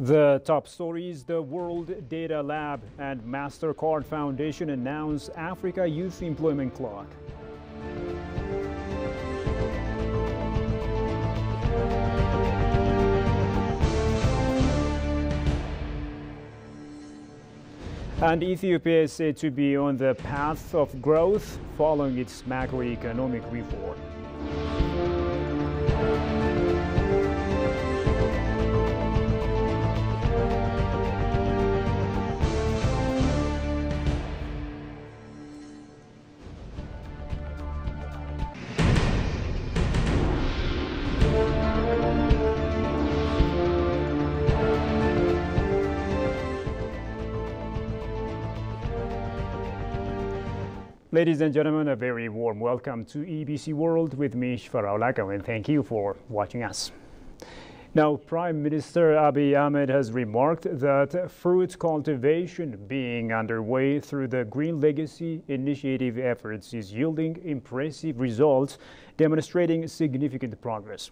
The top stories: the World Data Lab and MasterCard Foundation announce Africa Youth Employment Clock. And Ethiopia is said to be on the path of growth following its macroeconomic reform. Ladies and gentlemen, a very warm welcome to EBC World with me, Farao Lakaw, and thank you for watching us. Now, Prime Minister Abiy Ahmed has remarked that fruit cultivation being underway through the Green Legacy Initiative efforts is yielding impressive results, demonstrating significant progress.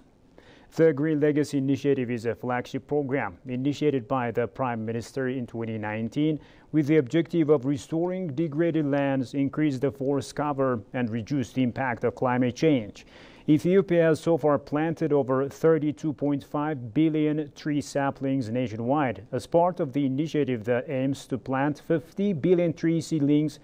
The Green Legacy Initiative is a flagship program initiated by the Prime Minister in 2019 with the objective of restoring degraded lands, increase the forest cover, and reduce the impact of climate change. Ethiopia has so far planted over 32.5 billion tree saplings nationwide as part of the initiative that aims to plant 50 billion tree seedlings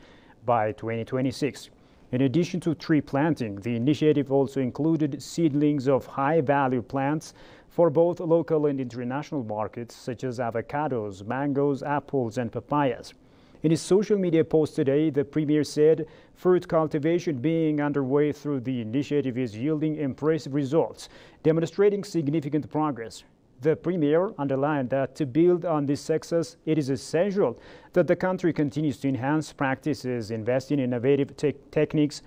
by 2026. In addition to tree planting, the initiative also included seedlings of high-value plants for both local and international markets, such as avocados, mangoes, apples, and papayas. In his social media post today, the Premier said fruit cultivation being underway through the initiative is yielding impressive results, demonstrating significant progress. The Premier underlined that to build on this success, it is essential that the country continues to enhance practices, invest in innovative techniques,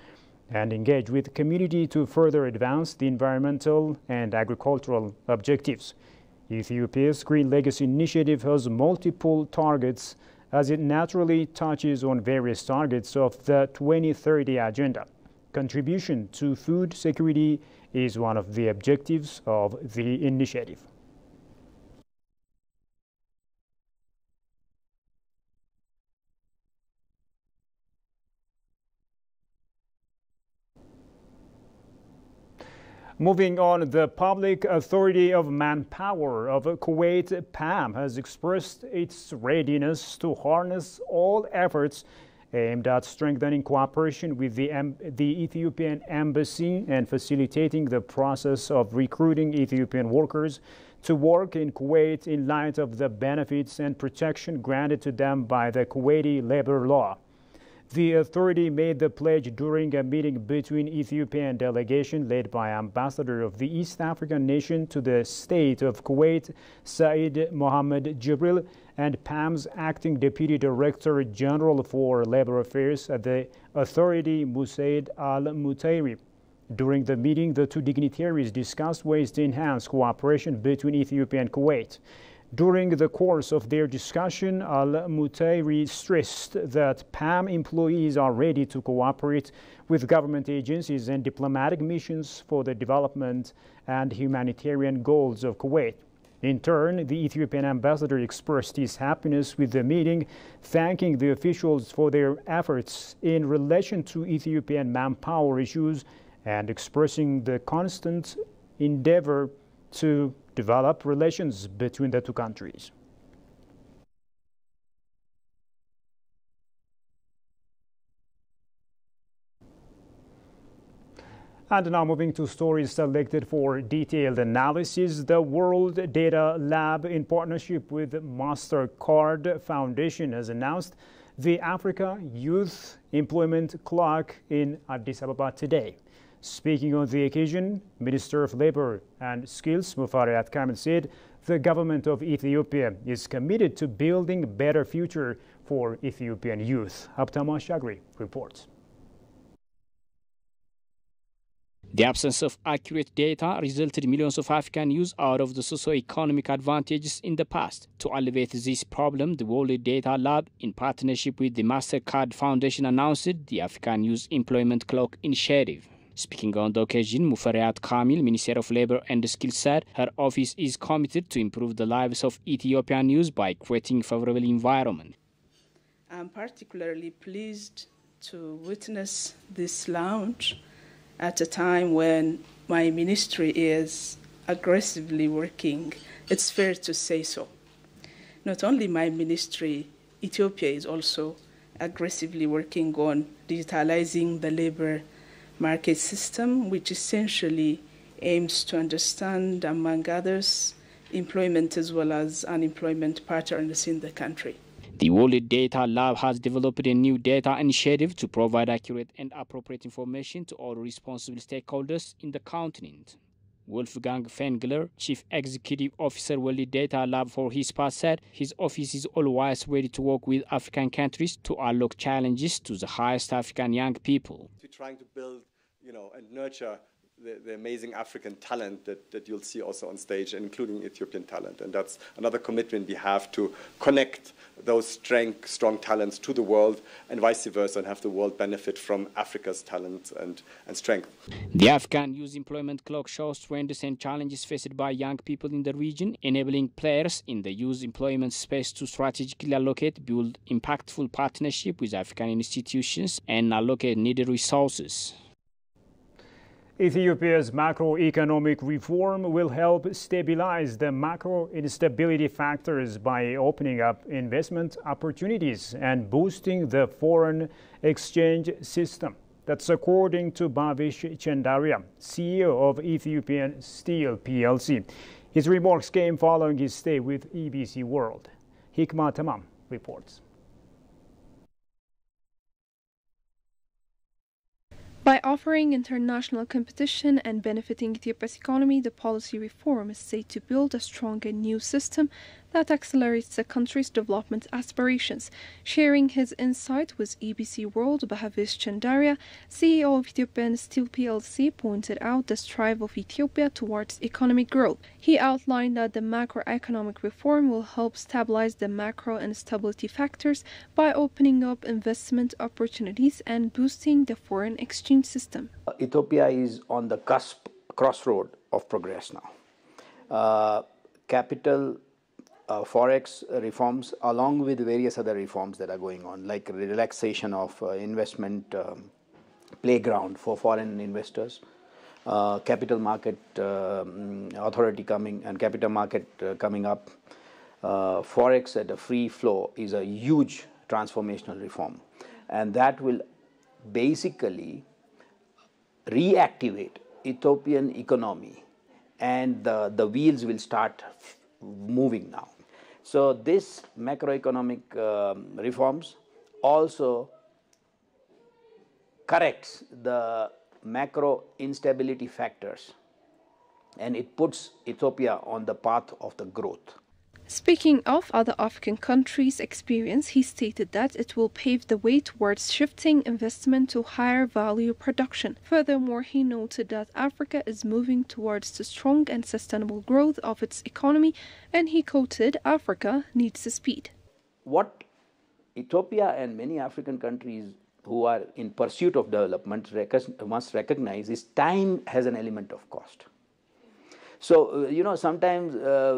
and engage with the community to further advance the environmental and agricultural objectives. Ethiopia's Green Legacy Initiative has multiple targets as it naturally touches on various targets of the 2030 agenda. Contribution to food security is one of the objectives of the initiative. Moving on, the Public Authority of Manpower of Kuwait, PAM, has expressed its readiness to harness all efforts aimed at strengthening cooperation with the Ethiopian Embassy and facilitating the process of recruiting Ethiopian workers to work in Kuwait in light of the benefits and protection granted to them by the Kuwaiti labor law. The authority made the pledge during a meeting between Ethiopian delegation led by Ambassador of the East African nation to the state of Kuwait, Said Mohammed Jibril, and PAM's acting Deputy Director General for Labor Affairs at the authority, Musaid Al-Mutairi. During the meeting, the two dignitaries discussed ways to enhance cooperation between Ethiopia and Kuwait. During the course of their discussion, Al-Mutairi stressed that PAM employees are ready to cooperate with government agencies and diplomatic missions for the development and humanitarian goals of Kuwait. In turn, the Ethiopian ambassador expressed his happiness with the meeting, thanking the officials for their efforts in relation to Ethiopian manpower issues and expressing the constant endeavor to develop relations between the two countries. And now moving to stories selected for detailed analysis, the World Data Lab in partnership with MasterCard Foundation has announced the Africa Youth Employment Clock in Addis Ababa today. Speaking on the occasion, Minister of Labor and Skills Muferiat Kamil said the government of Ethiopia is committed to building a better future for Ethiopian youth. Abtama Shagri reports. The absence of accurate data resulted millions of African youth out of the socio-economic advantages in the past. To alleviate this problem, the World Data Lab, in partnership with the MasterCard Foundation, announced the African Youth Employment Clock Initiative. Speaking on the occasion, Muferiat Kamil, Minister of Labor and Skills, said her office is committed to improve the lives of Ethiopian youth by creating a favorable environment. I'm particularly pleased to witness this launch at a time when my ministry is aggressively working. It's fair to say so. Not only my ministry, Ethiopia is also aggressively working on digitalizing the labor market system, which essentially aims to understand, among others, employment as well as unemployment patterns in the country. The World Data Lab has developed a new data initiative to provide accurate and appropriate information to all responsible stakeholders in the continent. Wolfgang Fengler, Chief Executive Officer, World Data Lab, for his part, said his office is always ready to work with African countries to unlock challenges to the highest African young people. We're trying to build, and nurture the amazing African talent that you'll see also on stage, including Ethiopian talent. And that's another commitment we have, to connect those strong talents to the world and vice versa, and have the world benefit from Africa's talent and strength. The African Youth Employment Clock shows trends and challenges faced by young people in the region, enabling players in the youth employment space to strategically allocate, build impactful partnership with African institutions, and allocate needed resources. Ethiopia's macroeconomic reform will help stabilize the macro instability factors by opening up investment opportunities and boosting the foreign exchange system. That's according to Bhavish Chandaria, CEO of Ethiopian Steel PLC. His remarks came following his stay with EBC World. Hikma Tamam reports. By offering international competition and benefiting Ethiopia's economy, the policy reform is said to build a stronger new system that accelerates the country's development aspirations. Sharing his insight with EBC World, Bhavish Chandaria, CEO of Ethiopian Steel PLC, pointed out the strive of Ethiopia towards economic growth. He outlined that the macroeconomic reform will help stabilize the macro instability factors by opening up investment opportunities and boosting the foreign exchange system. Ethiopia is on the crossroad of progress now. Capital Forex reforms, along with various other reforms that are going on, like relaxation of investment playground for foreign investors, capital market authority coming and capital market coming up, Forex at a free flow is a huge transformational reform, and that will basically reactivate Ethiopian economy, and the wheels will start moving now. So this macroeconomic reforms also corrects the macro instability factors, and it puts Ethiopia on the path of the growth. Speaking of other African countries' experience, he stated that it will pave the way towards shifting investment to higher value production. Furthermore, he noted that Africa is moving towards the strong and sustainable growth of its economy, and he quoted, "Africa needs speed." What Ethiopia and many African countries who are in pursuit of development must recognize is time has an element of cost. So, sometimes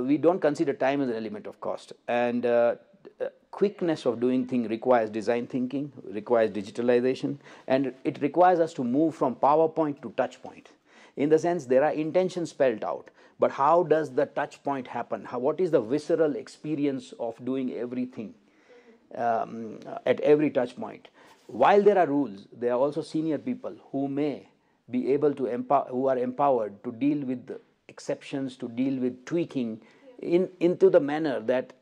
we don't consider time as an element of cost, and quickness of doing things requires design thinking, requires digitalization, and it requires us to move from PowerPoint to touch point. In the sense, there are intentions spelled out, but how does the touch point happen? What is the visceral experience of doing everything at every touch point? While there are rules, there are also senior people who may be able to who are empowered to deal with the exceptions, to deal with tweaking into the manner that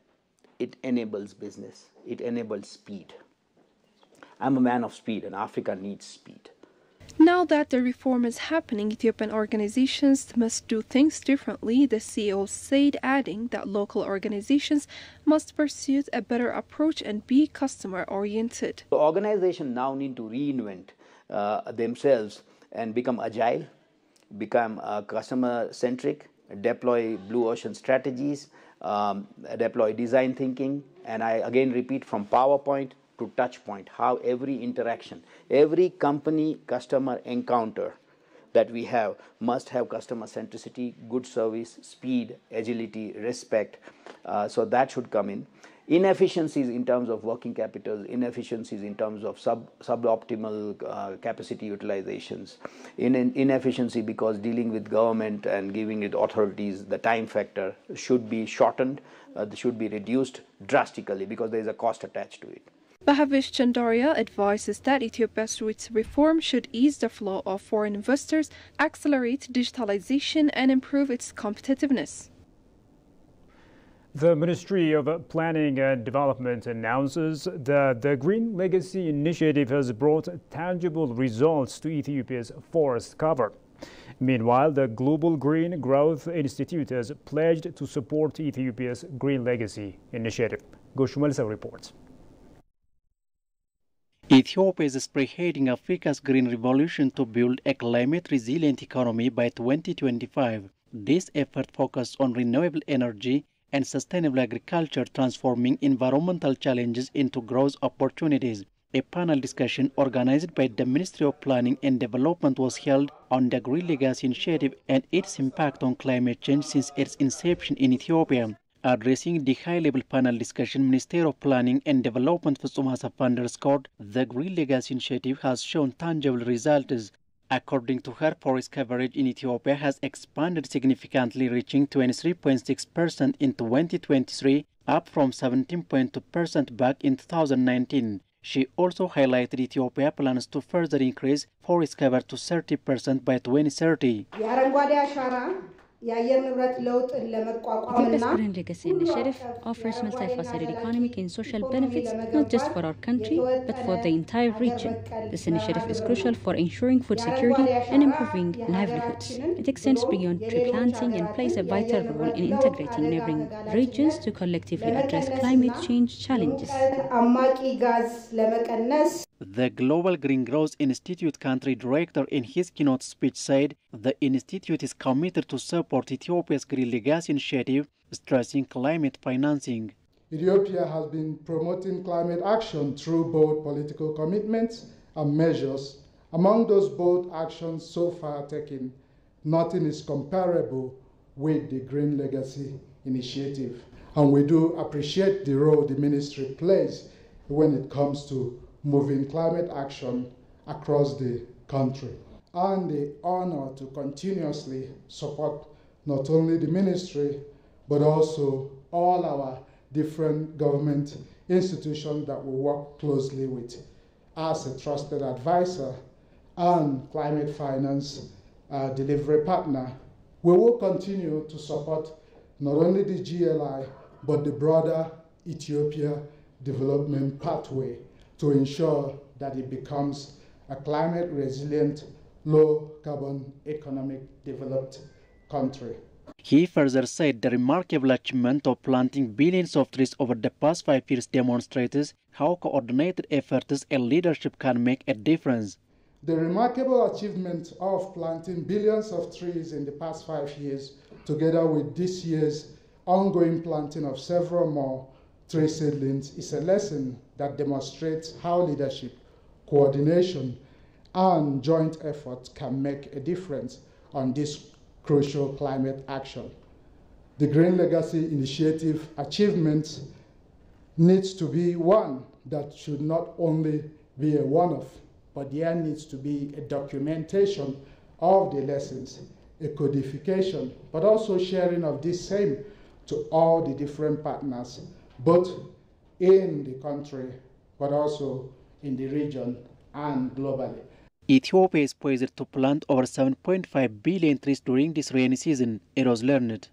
it enables business, it enables speed. I'm a man of speed, and Africa needs speed. Now that the reform is happening, Ethiopian organizations must do things differently, the CEO said, adding that local organizations must pursue a better approach and be customer-oriented. The organizations now need to reinvent themselves and become agile, become customer-centric, deploy blue ocean strategies, deploy design thinking, and I again repeat, from PowerPoint to touch point, how every interaction, every company customer encounter that we have must have customer centricity, good service, speed, agility, respect. So that should come in. Inefficiencies in terms of working capital, inefficiencies in terms of suboptimal capacity utilizations, inefficiency because dealing with government and giving it authorities, the time factor should be shortened, should be reduced drastically because there is a cost attached to it. Bhavesh Chandaria advises that Ethiopia's routes reform should ease the flow of foreign investors, accelerate digitalization, and improve its competitiveness. The Ministry of Planning and Development announces that the Green Legacy Initiative has brought tangible results to Ethiopia's forest cover. Meanwhile, the Global Green Growth Institute has pledged to support Ethiopia's Green Legacy Initiative. Goshumalsa reports. Ethiopia is spearheading Africa's green revolution to build a climate-resilient economy by 2025. This effort focuses on renewable energy and sustainable agriculture, transforming environmental challenges into growth opportunities. A panel discussion organized by the Ministry of Planning and Development was held on the Green Legacy Initiative and its impact on climate change since its inception in Ethiopia. Addressing the high-level panel discussion, Minister of Planning and Development Fitsum Asaf underscored the Green Legacy Initiative has shown tangible results. According to her, forest coverage in Ethiopia has expanded significantly, reaching 23.6% in 2023, up from 17.2% back in 2019. She also highlighted Ethiopia plans to further increase forest cover to 30% by 2030. Ethiopia's Green Legacy Initiative offers multifaceted economic and social benefits not just for our country, but for the entire region. This initiative is crucial for ensuring food security and improving livelihoods. It extends beyond tree planting and plays a vital role in integrating neighboring regions to collectively address climate change challenges. The Global Green Growth Institute country director in his keynote speech said the institute is committed to support Ethiopia's Green Legacy Initiative, stressing climate financing. Ethiopia has been promoting climate action through both political commitments and measures. Among those bold actions so far taken, nothing is comparable with the Green Legacy Initiative. And we do appreciate the role the ministry plays when it comes to moving climate action across the country. And the honor to continuously support not only the ministry, but also all our different government institutions that we work closely with as a trusted advisor and climate finance delivery partner. We will continue to support not only the GLI, but the broader Ethiopia development pathway to ensure that it becomes a climate resilient, low carbon economic developed country. He further said the remarkable achievement of planting billions of trees over the past 5 years demonstrates how coordinated efforts and leadership can make a difference. The remarkable achievement of planting billions of trees in the past 5 years, together with this year's ongoing planting of several more tree seedlings, is a lesson that demonstrates how leadership, coordination, and joint efforts can make a difference on this crucial climate action. The Green Legacy Initiative achievement needs to be one that should not only be a one-off, but there needs to be a documentation of the lessons, a codification, but also sharing of this same to all the different partners, both in the country, but also in the region and globally. Ethiopia is poised to plant over 7.5 billion trees during this rainy season, it was learned.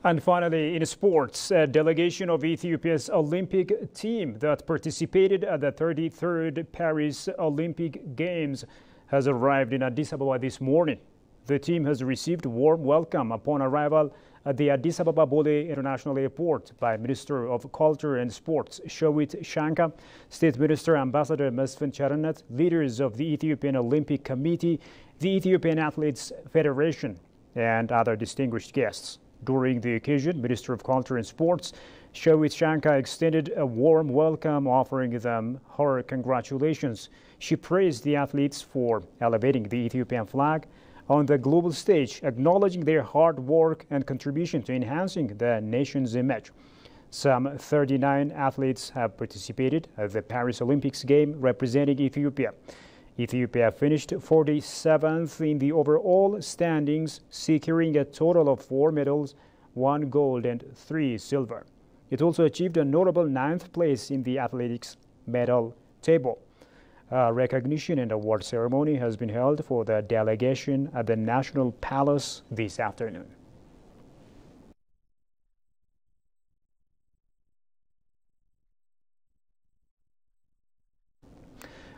And finally, in sports, a delegation of Ethiopia's Olympic team that participated at the 33rd Paris Olympic Games has arrived in Addis Ababa this morning. The team has received a warm welcome upon arrival at the Addis Ababa Bole International Airport by Minister of Culture and Sports Shawit Shanka, State Minister Ambassador Mesfin Charanet, leaders of the Ethiopian Olympic Committee, the Ethiopian Athletes Federation, and other distinguished guests. During the occasion, Minister of Culture and Sports, Shawit Shankar, extended a warm welcome, offering them her congratulations. She praised the athletes for elevating the Ethiopian flag on the global stage, acknowledging their hard work and contribution to enhancing the nation's image. Some 39 athletes have participated at the Paris Olympics game representing Ethiopia. Ethiopia finished 47th in the overall standings, securing a total of 4 medals, 1 gold and 3 silver. It also achieved a notable 9th place in the athletics medal table. A recognition and award ceremony has been held for the delegation at the National Palace this afternoon.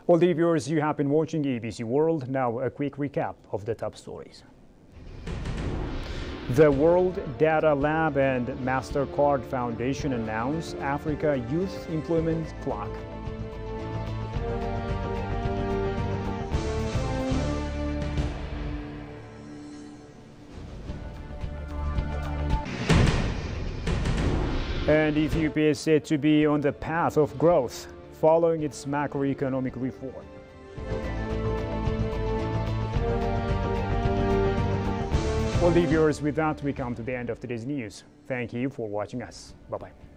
Well, dear viewers, you have been watching EBC World. Now, a quick recap of the top stories. The World Data Lab and MasterCard Foundation announce Africa Youth Employment Clock. And Ethiopia is said to be on the path of growth following its macroeconomic reform. Well, dear viewers, with that, we come to the end of today's news. Thank you for watching us. Bye-bye.